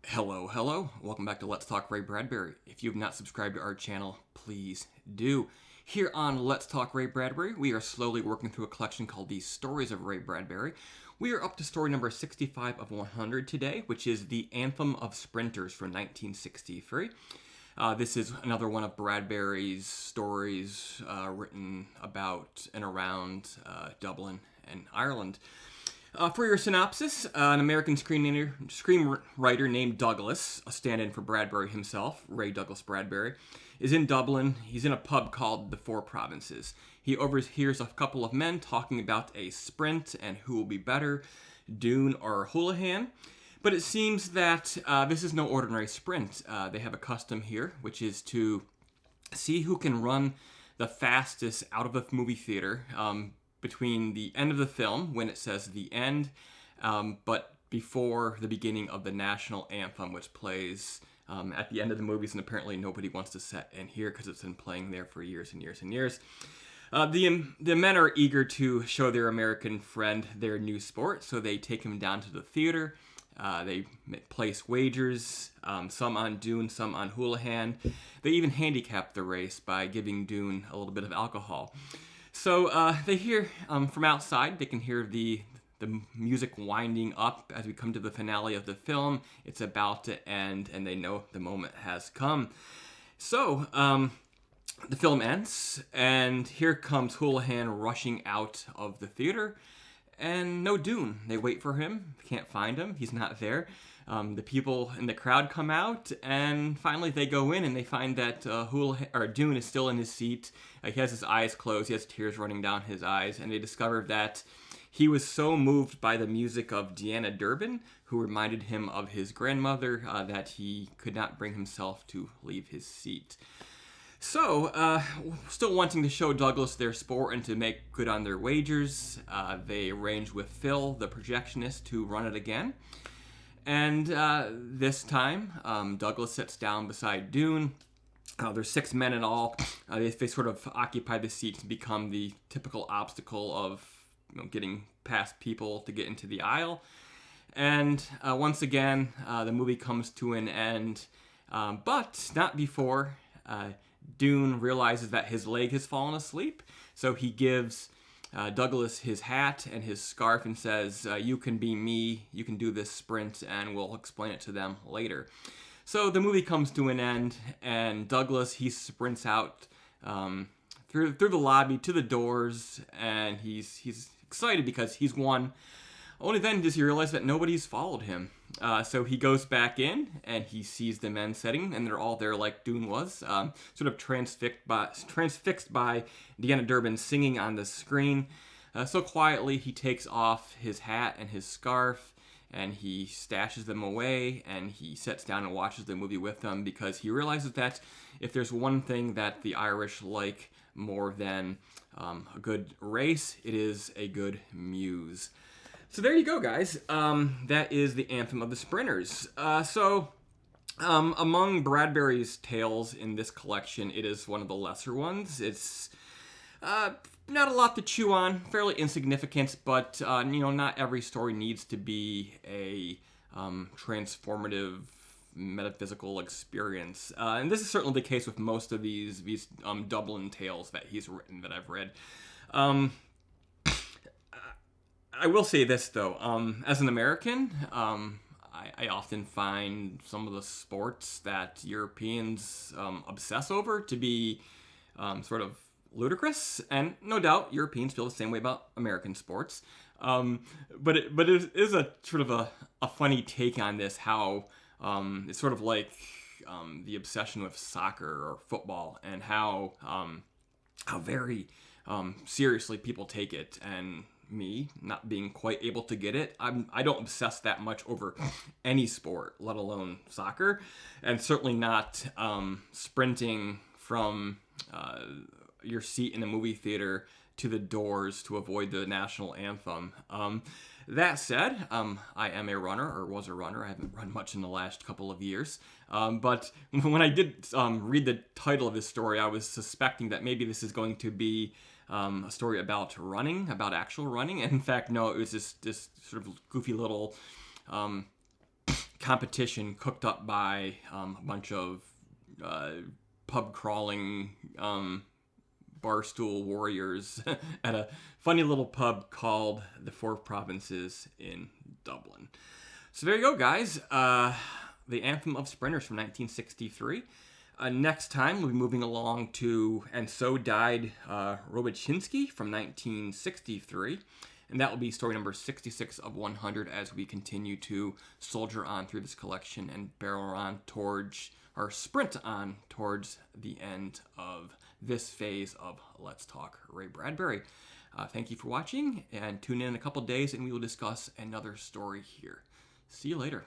Hello. Welcome back to Let's Talk Ray Bradbury. If you have not subscribed to our channel, please do. Here on Let's Talk Ray Bradbury, we are slowly working through a collection called The Stories of Ray Bradbury. We are up to story number 65 of 100 today, which is The Anthem of Sprinters from 1963. This is another one of Bradbury's stories written about and around Dublin and Ireland. For your synopsis, an American screenwriter named Douglas, a stand-in for Bradbury himself, Ray Douglas Bradbury, is in Dublin. He's in a pub called the Four Provinces. He overhears a couple of men talking about a sprint and who will be better, Dune or Houlihan. But it seems that this is no ordinary sprint. They have a custom here, which is to see who can run the fastest out of the movie theater between the end of the film, when it says the end, but before the beginning of the national anthem, which plays at the end of the movies, and apparently nobody wants to sit in here because it's been playing there for years and years and years. The men are eager to show their American friend their new sport, so they take him down to the theater. They place wagers, some on Dune, some on Houlihan. They even handicap the race by giving Dune a little bit of alcohol. So they hear from outside, they can hear the music winding up as we come to the finale of the film. It's about to end, and they know the moment has come. So the film ends, and here comes Houlihan rushing out of the theater, and no Dune. They wait for him, can't find him, he's not there. The people in the crowd come out, and finally they go in and they find that Dune is still in his seat. He has his eyes closed, he has tears running down his eyes, and they discover that he was so moved by the music of Deanna Durbin, who reminded him of his grandmother, that he could not bring himself to leave his seat. So, still wanting to show Douglas their sport and to make good on their wagers, they arrange with Phil, the projectionist, to run it again. And this time, Douglas sits down beside Dune. There's 6 men in all. They sort of occupy the seats and become the typical obstacle of getting past people to get into the aisle. And once again, the movie comes to an end, but not before Dune realizes that his leg has fallen asleep. So he gives Douglas his hat and his scarf and says, you can be me, you can do this sprint, and we'll explain it to them later. So the movie comes to an end, and Douglas, he sprints out through the lobby to the doors, and he's excited because he's won. Only then does he realize that nobody's followed him. So he goes back in, and he sees the men sitting, and they're all there like Dune was, sort of transfixed by Deanna Durbin singing on the screen. So quietly, he takes off his hat and his scarf, and he stashes them away, and he sits down and watches the movie with them, because he realizes that if there's one thing that the Irish like more than a good race, it is a good muse. So there you go, guys. That is the Anthem of the Sprinters. Among Bradbury's tales in this collection, it is one of the lesser ones. It's not a lot to chew on, fairly insignificant, but not every story needs to be a transformative metaphysical experience. And this is certainly the case with most of these Dublin tales that he's written that I've read. I will say this, though. As an American, I often find some of the sports that Europeans obsess over to be sort of ludicrous. And no doubt, Europeans feel the same way about American sports. But it is a sort of a funny take on this, how it's sort of like the obsession with soccer or football, and how very seriously people take it. And me not being quite able to get it, I don't obsess that much over any sport, let alone soccer, and certainly not sprinting from your seat in a movie theater to the doors to avoid the national anthem. That said, I am a runner, or was a runner. I haven't run much in the last couple of years. But when I did read the title of this story, I was suspecting that maybe this is going to be a story about running, about actual running. And in fact, no, it was this sort of goofy little competition cooked up by a bunch of pub crawling barstool warriors at a funny little pub called the Four Provinces in Dublin. So there you go, guys. The Anthem of Sprinters from 1963. Next time, we'll be moving along to And So Died Robochinsky from 1963. And that will be story number 66 of 100 as we continue to soldier on through this collection and barrel on towards, or sprint on towards the end of this phase of Let's Talk Ray Bradbury. Thank you for watching, and tune in a couple days and we will discuss another story here. See you later.